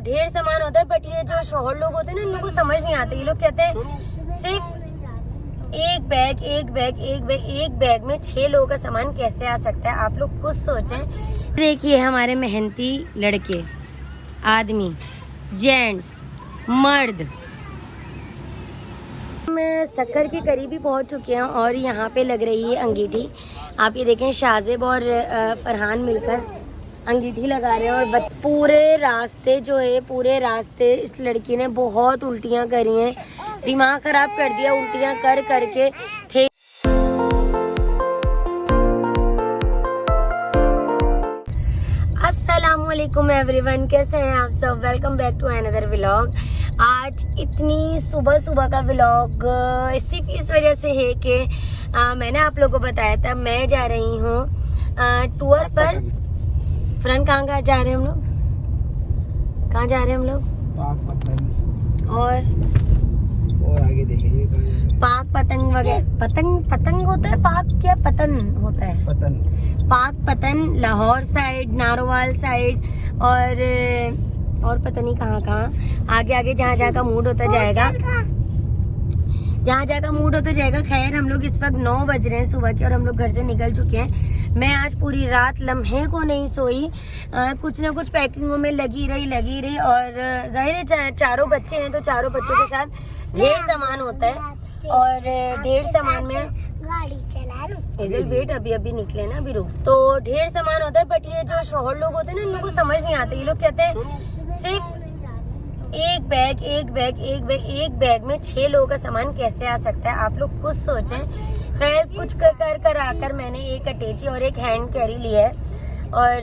ढेर सामान होता है, बट ये जो शोहर लोग होते हैं ना, इन लोगों को समझ नहीं आता। ये लोग कहते हैं सिर्फ एक बैग में 6 लोगों का सामान कैसे आ सकता है। आप लोग खुद सोचें। देखिए हमारे मेहनती लड़के, आदमी, जेंट्स, मर्द। हम सक्कर के करीब ही पहुंच चुके हैं और यहाँ पे लग रही है अंगीठी। आप ये देखें, शाहजेब और फरहान मिलकर अंगीठी लगा रहे हैं। और पूरे रास्ते जो है, पूरे रास्ते इस लड़की ने बहुत उल्टियाँ करी हैं, दिमाग खराब कर दिया उल्टियाँ कर करके। थे अस्सलामुअलैकुम एवरीवन, कैसे हैं आप सब। Welcome back to another vlog. आज इतनी सुबह सुबह का व्लॉग सिर्फ इस वजह से है कि मैंने आप लोगों को बताया था मैं जा रही हूँ टूर पर। फ्रेंड कहाँ जा रहे हैं हम लोग? कहाँ जा रहे हैं हम लोग? और आगे देखेंगे पाक पतंग वगैरह। पतंग होता है, पाक क्या पतन होता है? पतन। पाक पतन लाहौर साइड, नारोवाल साइड और पता नहीं कहाँ आगे आगे जहाँ जहाँ का मूड होता जाएगा, जहाँ जहाँ का मूड होता जाएगा। खैर हम लोग इस वक्त 9 बज रहे हैं सुबह के और हम लोग घर से निकल चुके हैं। मैं आज पूरी रात लम्हे को नहीं सोई, कुछ ना कुछ पैकिंगों में लगी रही। और जाहिर है चारों बच्चे हैं तो चारों बच्चों के साथ ढेर सामान होता है और ढेर सामान में गाड़ी चला रहा इजल वेट अभी निकले ना, अभी रुक। तो ढेर सामान होता है, बट ये जो शोहर लोग होते हैं ना, इन लोगों को समझ नहीं आता। ये लोग कहते हैं सिर्फ एक बैग में 6 लोगों का सामान कैसे आ सकता है। आप लोग खुद सोचें। खैर कुछ कर आकर मैंने एक अटैची और एक हैंड कैरी लिया है और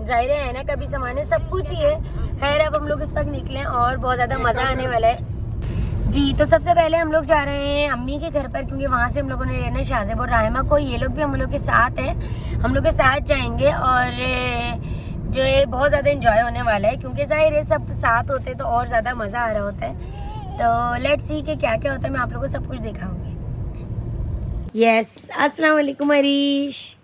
जाहिर है ना, कभी सामान है, सब कुछ ही है। खैर अब हम लोग इस वक्त निकले और बहुत ज्यादा मजा आने वाला है जी। तो सबसे पहले हम लोग जा रहे हैं अम्मी के घर पर, क्योंकि वहाँ से हम लोगों ने लेना है शाहजेब और राहिमा को। ये लोग भी हम लोग के साथ हैं, हम लोग के साथ जाएंगे और जो है बहुत ज़्यादा एंजॉय होने वाला है, क्योंकि जाहिर है सब साथ होते तो और ज़्यादा मज़ा आ रहा होता है। तो लेट्स सी कि क्या क्या होता है, मैं आप लोगों को सब कुछ दिखाऊंगी। यस, अस्सलाम वालेकुम अरीश,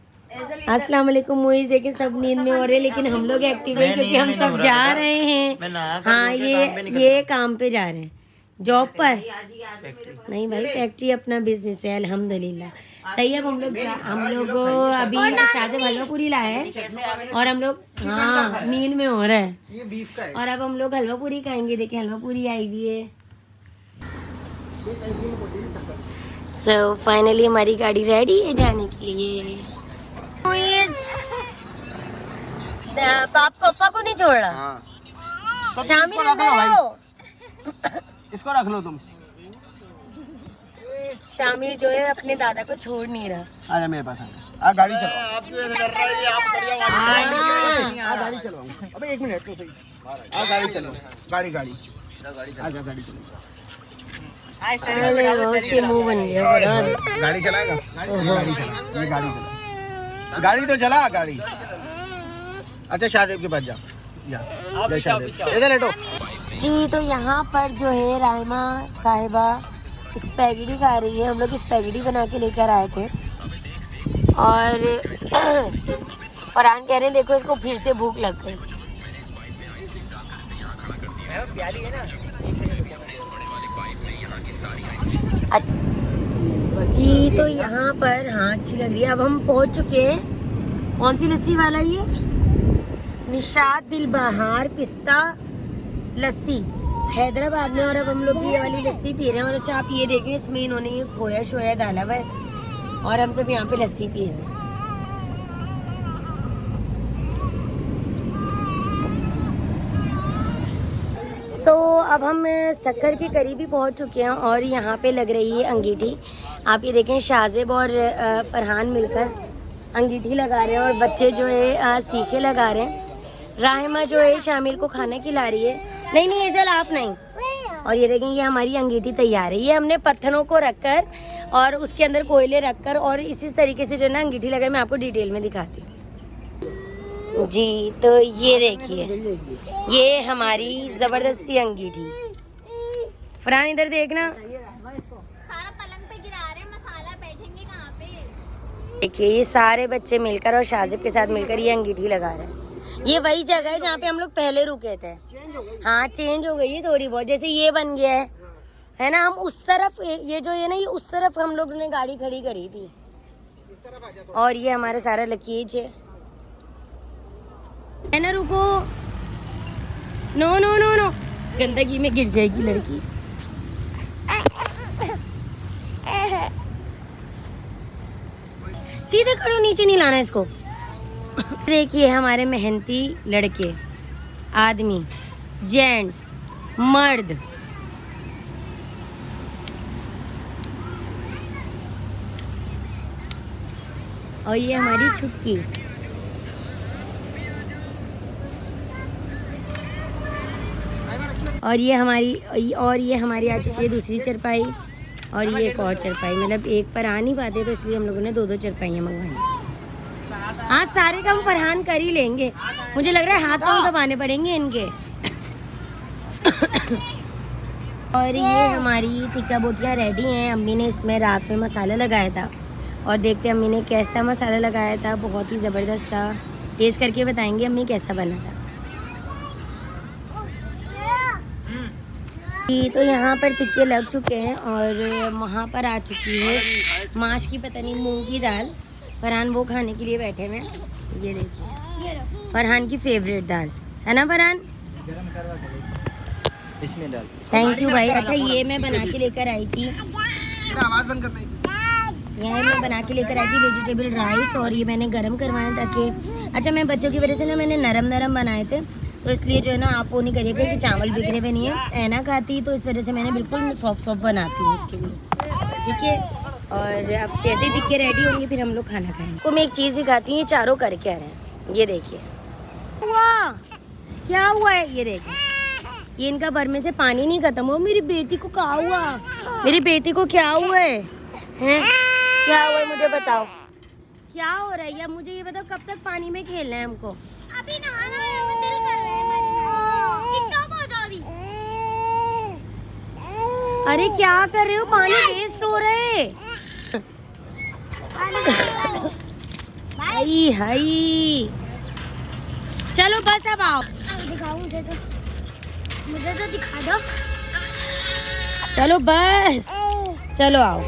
अस्सलाम वालेकुम मुइज़। देखिए सब नींद में हो रहे हैं, लेकिन हम लोग एक्टिव हैं क्योंकि हम सब जा रहे हैं। हाँ, ये काम पे जा रहे हैं, जॉब पर नहीं भाई, फैक्ट्री अपना बिजनेस है अल्हम्दुलिल्लाह। सही है। अब हम लोग अभी शादी हलवापुरी लाए हैं और हम लोग नींद में हो रहा है और अब हम लोग हलवापुरी खाएंगे। देखिए हलवापुरी आई हुई है। सो फाइनली हमारी गाड़ी रेडी है जाने के लिए। पापा को नहीं छोड़ रहा। शामिल इसको रख लो तुम। शामिल जो है अपने दादा को छोड़ नहीं रहा। आजा मेरे पास, आ गाड़ी चलाओ। गाड़ी चलाओ। अबे 1 मिनट तो सही। आ गाड़ी चलो, गाड़ी आजा गाड़ी चलो। उसके मुंह बन गया। गाड़ी चलाएगा? ये गाड़ी तो चला गाड़ी। अच्छा शाहजेब के पास जा इधर लेटो जी। तो यहाँ पर जो है राहिमा साहिबा स्पैगेटी खा रही है। हम लोग स्पैगेटी बना के लेकर आए थे और फरहान कह रहे हैं देखो इसको फिर से भूख लग गई। जी तो यहाँ पर अच्छी लग रही है। अब हम पहुँच चुके हैं। कौन सी लस्सी वाला ये? निशात दिल बहार पिस्ता लस्सी हैदराबाद में। और अब हम लोग ये वाली लस्सी पी रहे हैं। और अच्छा आप ये देखें, इसमें इन्होंने ये खोया शोया डाला हुआ है और हम सब यहाँ पे लस्सी पी रहे हैं। सो अब हम सक्कर के करीब ही पहुँच चुके हैं और यहाँ पे लग रही है अंगीठी। आप ये देखें, शाहजेब और फरहान मिलकर अंगीठी लगा रहे हैं और बच्चे जो है सीखे लगा रहे हैं। राहिमा जो है शामिल को खाना खिला रही है। नहीं ये जल आप नहीं। और ये देखें, ये हमारी अंगीठी तैयार है। ये हमने पत्थरों को रखकर और उसके अंदर कोयले रखकर और इसी तरीके से जो ना अंगीठी लगाई। मैं आपको डिटेल में दिखाती हूँ जी। तो ये देखिए, ये हमारी जबरदस्ती अंगीठी। फरहान इधर देखना, सारा पलंग पे गिरा रहे, मसाला बैठेंगे कहाँ पे? देखिए ये सारे बच्चे मिलकर और शाहजेब के साथ मिलकर ये अंगीठी लगा रहे हैं। ये वही जगह है जहाँ पे हम लोग पहले रुके थे। हाँ चेंज हो गई है थोड़ी बहुत, जैसे ये बन गया है ना। हम उस तरफ ये जो है ना, ये उस तरफ हम लोग ने गाड़ी खड़ी करी थी। और ये हमारा सारा लगेज है ना। रुको, नो नो नो नो, गंदगी में गिर जाएगी लड़की। सीधे खड़ो, नीचे नहीं लाना इसको। देखिए हमारे मेहनती लड़के, आदमी, जेंट्स, मर्द। और ये हमारी छुटकी। और ये हमारी आ चुकी है दूसरी चरपाई। और ये एक और चरपाई, मतलब एक पर आ नहीं पाते तो इसलिए हम लोगों ने 2-2 चरपाइयाँ मंगवाई। हाँ सारे काम फरहान कर ही लेंगे, मुझे लग रहा है हाथ पाँव दबाने पड़ेंगे इनके। और ये हमारी टिक्का बोटियाँ रेडी हैं। अम्मी ने इसमें रात में मसाला लगाया था और देखते अम्मी ने कैसा मसाला लगाया था, बहुत ही ज़बरदस्त था। टेस्ट करके बताएंगे अम्मी कैसा बना था। तो यहाँ पर टिक्के लग चुके हैं और वहाँ पर आ चुकी है माश की पता नहीं मूंग की दाल। फरहान वो खाने के लिए बैठे हुए हैं। ये देखिए फरहान की फेवरेट दाल है ना फरहान। इसमें डाल। थैंक यू भाई। अच्छा ये मैं बना के लेकर आई थी, आवाज बंद करना। यह मैं बना के लेकर आई थी वेजिटेबल राइस। और ये मैंने गरम करवाया ताकि, अच्छा मैं बच्चों की वजह से ना मैंने नरम बनाए थे, तो इसलिए जो है ना आप वो नहीं करिएगा कि चावल बिगड़े हुए नहीं है। ऐना खाती तो इस वजह से मैंने बिल्कुल सॉफ्ट बनाती हूँ इसके लिए, ठीक है। और अब कैसे टिक्के रेडी होंगे फिर हम लोग खाना खाएंगे। तो मैं एक चीज़ दिखाती हूँ, ये चारों करके आ रहे हैं। ये देखिए क्या हुआ है, ये देखिए ये इनका भर में से पानी नहीं खत्म हुआ। मेरी बेटी को क्या हुआ, मेरी बेटी को क्या हुआ है, क्या हुआ है मुझे बताओ, क्या हो रहा है। या मुझे ये बताओ कब तक पानी में खेलना है हमको। अभी नहाना है, मैं दिल कर रहा है। स्टॉप हो जाओ अभी। अरे क्या कर रहे हो, पानी वेस्ट हो रहा है। हाय हाय, चलो बस अब आओ। दिखाओ मुझे तो दिखा दो। चलो बस, चलो आओ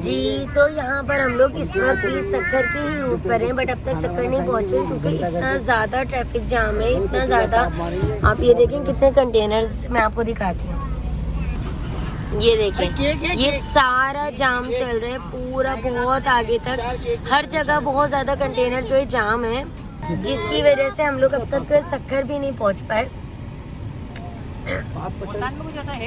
जी। तो यहाँ पर हम लोग इस वक्त भी सक्खर के ही रूट पर हैं, बट अब तक सक्खर नहीं पहुँचे क्योंकि इतना ज़्यादा ट्रैफिक जाम है, इतना ज़्यादा। आप ये देखें कितने कंटेनर्स, मैं आपको दिखाती हूँ। ये देखें ये सारा जाम चल रहा है पूरा बहुत आगे तक, हर जगह बहुत ज़्यादा कंटेनर जो है जाम है, जिसकी वजह से हम लोग अब तक सक्खर भी नहीं पहुँच पाए।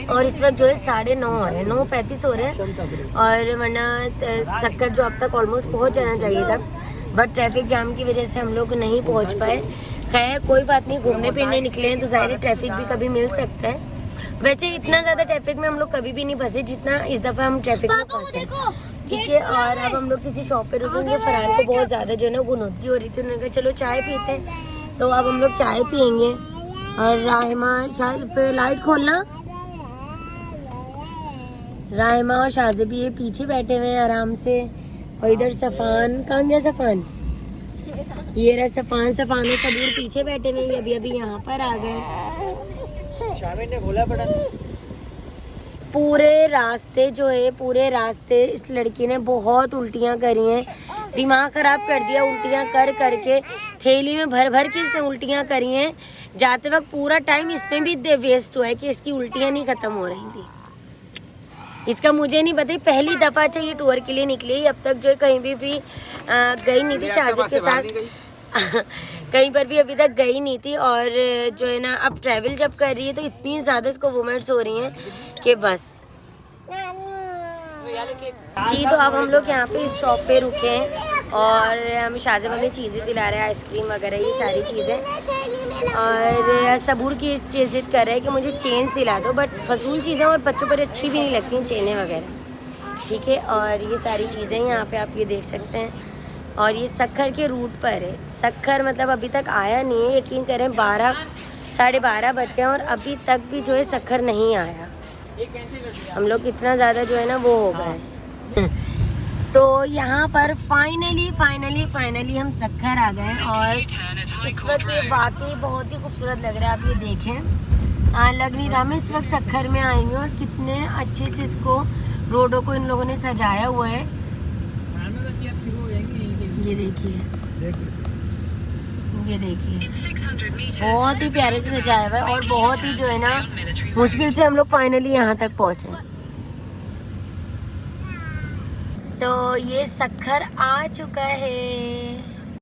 और इस वक्त जो है 9:30 हो रहे हैं, 9:35 हो रहे हैं। और वरना सक्खर जो अब तक ऑलमोस्ट पहुंच जाना चाहिए था, बट ट्रैफिक जाम की वजह से हम लोग नहीं पहुंच पाए। खैर कोई बात नहीं, घूमने फिरने निकले हैं तो ज़ाहिर ट्रैफिक भी कभी मिल सकता है। वैसे इतना ज़्यादा ट्रैफिक में हम लोग कभी भी नहीं फंसे जितना इस दफ़ा हम ट्रैफिक में फंसे, ठीक है। और अब हम लोग किसी शॉप पे रुकेंगे। फरहान को बहुत ज़्यादा जो है ना गुनौती हो रही थी, उन्होंने कहा चलो चाय पीते हैं, तो अब हम लोग चाय पियेंगे। और राहिमा शायद पे लाइट खोलना, राहिमा और शाज़े भी ये पीछे बैठे हुए हैं आराम से। और इधर सफ़ान, कहाँ गया सफ़ान, ये रहा सफ़ान और सबूर पीछे बैठे हुए, अभी यहाँ पर आ गए। शामिर ने बोला बड़ा पूरे रास्ते जो है, पूरे रास्ते इस लड़की ने बहुत उल्टियाँ करी हैं, दिमाग ख़राब कर दिया उल्टियाँ कर करके। थैली में भर के इसने उल्टियाँ करी हैं। जाते वक्त पूरा टाइम इसमें भी वेस्ट हुआ है कि इसकी उल्टियाँ नहीं ख़त्म हो रही थी। इसका मुझे नहीं पता, पहली दफ़ा चाहिए टूर के लिए निकली, अब तक जो है कहीं भी गई नहीं थी शादी के साथ कहीं पर भी अभी तक गई नहीं थी। और जो है ना अब ट्रैवल जब कर रही है तो इतनी ज़्यादा इसको वोमिट्स हो रही हैं कि बस जी। तो अब हम लोग यहाँ पे इस शॉप पे रुके हैं और हम शाज़ब हमें चीज़ें दिला रहे हैं, आइसक्रीम वगैरह ये सारी चीज़ें। और सबूर की चीज़ कर रहे हैं कि मुझे चेन्स दिला दो, बट फजूल चीज़ें और बच्चों पर अच्छी भी नहीं लगती हैं चेनें वगैरह, ठीक है। और ये सारी चीज़ें यहाँ पे आप ये देख सकते हैं। और ये सक्खर के रूट पर है। सक्खर मतलब अभी तक आया नहीं है, यकीन करें 12 साढ़े 12 बज गए और अभी तक भी जो है सक्खर नहीं आया। हम लोग इतना ज़्यादा जो है ना वो हो गए। तो यहाँ पर फाइनली हम सक्खर आ गए और इस वक्त ये वाकई बहुत ही खूबसूरत लग रहा है। आप ये देखें, लग नहीं रहा मैं इस वक्त सक्खर में आई हूँ और कितने अच्छे से इसको रोडों को इन लोगों ने सजाया हुआ है। ये देखिए, ये देखिए, बहुत ही प्यारे से सजाया हुआ है और बहुत ही जो है ना मुश्किल से हम लोग फाइनली यहाँ तक पहुँचे। तो ये सक्खर आ चुका है।